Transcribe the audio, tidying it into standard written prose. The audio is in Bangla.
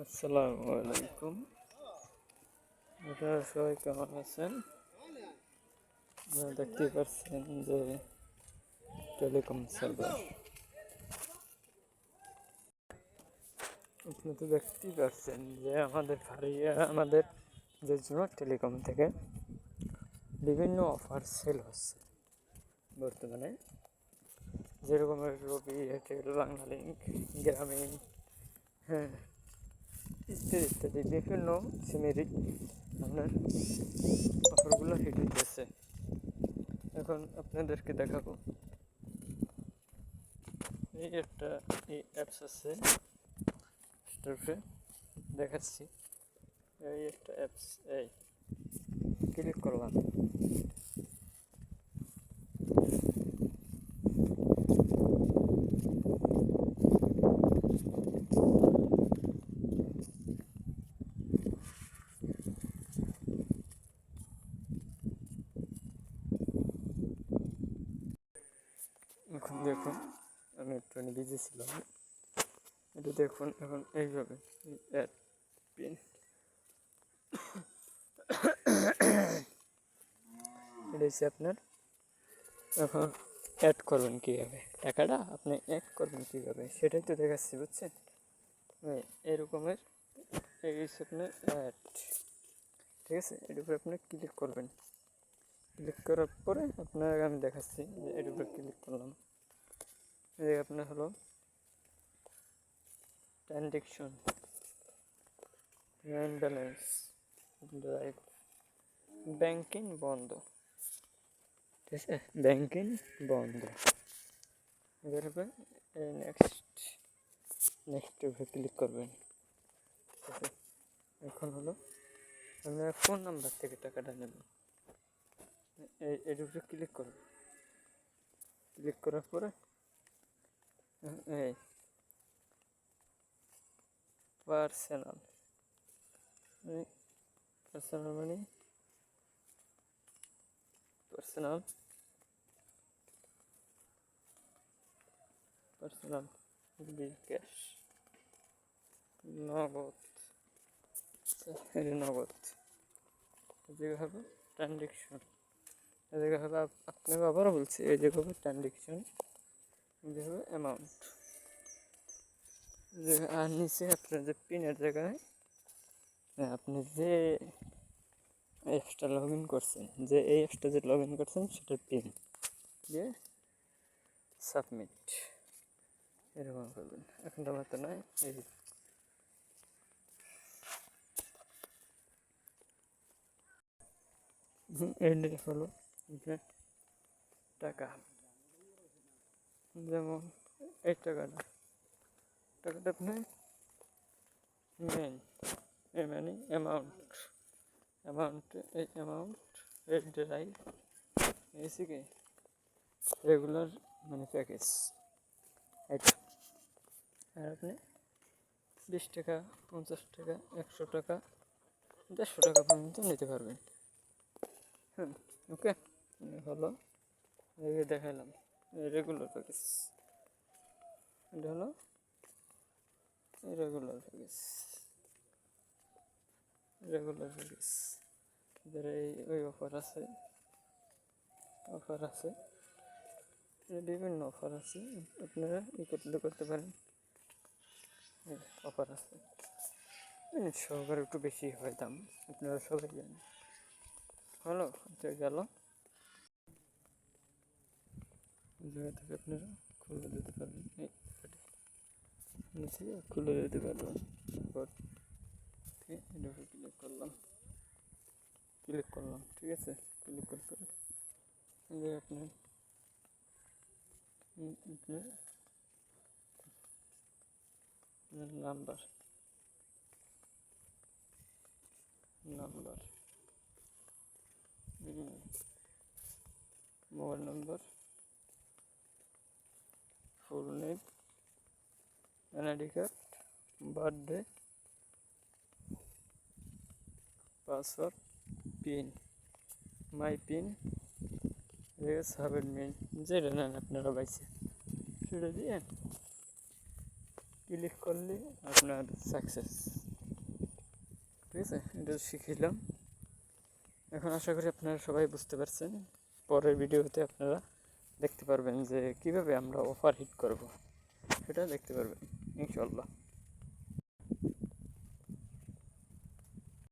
আসসালামু আলাইকুম। আপনারা সবাই কেমন আছেন? আপনারা দেখতেই পাচ্ছেন যে টেলিকম সার্ভার, আপনি তো দেখতেই পাচ্ছেন যে আমাদের যে জন্য টেলিকম থেকে বিভিন্ন অফার সেল হচ্ছে বর্তমানে, যেরকম রবি, এয়ারটেল, বাংলালিংক, গ্রামীণ, হ্যাঁ, ইত্যাদি ইত্যাদি বিভিন্ন সিমেরই আপনার অফারগুলো হিট দিতেছে। এখন আপনাদেরকে দেখাবো, এই একটা এই অ্যাপস আছে, স্টোরে দেখাচ্ছি। এই একটা অ্যাপস, এই ক্লিক করলাম, এখন দেখুন আমি একটু বিজি ছিলাম, এটা দেখুন। এখন এইভাবে অ্যাড পিন এটা হচ্ছে আপনার। এখন অ্যাড করবেন কীভাবে, টাকাটা আপনি অ্যাড করবেন কীভাবে সেটাই তো দেখাচ্ছি, বুঝছেন? এরকমের এই হচ্ছে আপনার অ্যাড, ঠিক আছে? এর উপরে আপনি ক্লিক করবেন, ক্লিক করার পরে আপনার আমি দেখাচ্ছি যে এর উপরে ক্লিক করলাম। এই আপনার হলো ট্রানজেকশন, ব্যালেন্স, ড্রাইভ, ব্যাংকিং বন্ধ, ঠিক আছে? ব্যাংকিং বন্ধ। এর উপরে নেক্সট উপরে ক্লিক করবেন, ঠিক আছে? এখন হলো আপনার ফোন নাম্বার থেকে টাকাটা নেবেন, এর উপরে ক্লিক করবেন। ক্লিক করার পরে এই পার্সোনাল, পার্সোনাল মানে পার্সোনাল বিকাশ, নগদ, নগদ, এই জায়গা হবে ট্রানজেকশন, এই জায়গা হবে আপনাকে আবারও বলছি, এই জায়গা হবে ট্রানজেকশন, এই জায়গা হবে অ্যামাউন্ট, আর নিচে আপনার যে পিনের জায়গায় আপনি যে অ্যাপসটা লগ ইন করছেন, যে এই অ্যাপসটা যে লগ ইন করছেন সেটার পিন দিয়ে সাবমিট এরকম করবেন। এখন আমার তো নয়, এই হলো যে টাকা, যেমন এই টাকাটা আপনি মেন মানে অ্যামাউন্ট এই অ্যামাউন্ট এই ড্রাইভ এসে কি রেগুলার মানে প্যাকেজ এটা। আর আপনি 20 টাকা, 50 টাকা, 100 টাকা, 150 টাকা পর্যন্ত নিতে পারবেন। হ্যাঁ, ওকে, হলো এই দেখালাম রেগুলার প্যাকেজ, এটা হলো রেগুলার প্যাকেজ, এদের ওই অফার আছে, বিভিন্ন অফার আছে, আপনারা করতে পারেন। অফার আছে, সবার একটু বেশি হয় দাম, আপনারা সবাই জানেন। হলো গেল, ওই জায়গা থেকে আপনারা খুলে দিতে পারবেন, নিচে খুলে দিতে পারবেন। তারপর এটা ক্লিক করলাম, ঠিক আছে? ক্লিক করতে আপনার number mobile number, full name, NID card, birthday, password, pin, my pin, সাবেন মিন, যেটা নেন আপনারা পাইছে সেটা দিয়ে ক্লিক করলে আপনার সাকসেস। ঠিক আছে, এটা শিখিলাম। এখন আশা করি আপনারা সবাই বুঝতে পারছেন। পরের ভিডিওতে আপনারা দেখতে পারবেন যে কীভাবে আমরা অফার হিট করব, সেটা দেখতে পারবেন ইনশাল্লাহ।